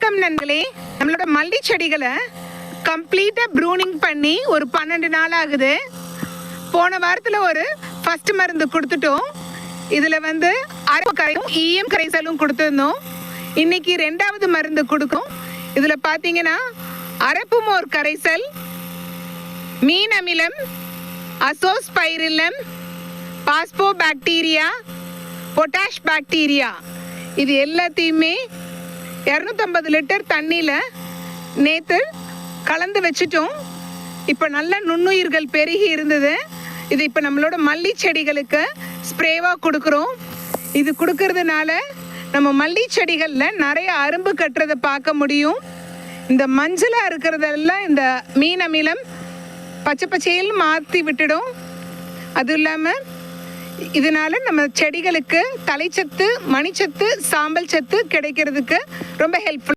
வணக்கம் நண்பர்களே. நம்மளோட மல்லி செடிகளை கம்ப்ளீட்டாக ப்ரூனிங் பண்ணி ஒரு 12 நாள் ஆகுது. போன வாரத்தில் ஒரு ஃபர்ஸ்ட் மருந்து கொடுத்துட்டோம். இதில் அரப்பு கரையும் ஈயம் கரைசலும் கொடுத்துருந்தோம். இன்னைக்கு 2வது மருந்து கொடுக்கும். இதில் பார்த்தீங்கன்னா அரப்பு மோர் கரைசல், மீன் அமிலம், azospirillum, phospho bacteria, potash bacteria, இது எல்லாத்தையுமே 250 லிட்டர் தண்ணியில் நேற்று கலந்து வச்சுட்டோம். இப்போ நல்ல நுண்ணுயிர்கள் பெருகி இருந்தது. இது இப்போ நம்மளோட மல்லி செடிகளுக்கு ஸ்ப்ரேவாக கொடுக்குறோம். இது கொடுக்கறதுனால நம்ம மல்லி செடிகளில் நிறைய அரும்பு கட்டுறதை பார்க்க முடியும். இந்த மஞ்சளாக இருக்கிறதெல்லாம் இந்த மீன் அமிலம் பச்சை பச்சையில் மாற்றி விட்டுடும். அதுவும் இல்லாமல் இதனால நம்ம செடிகளுக்கு தலைச்சத்து, மணிச்சத்து, சாம்பல் சத்து கிடைக்கிறதுக்கு ரொம்ப ஹெல்ப்ஃபுல்.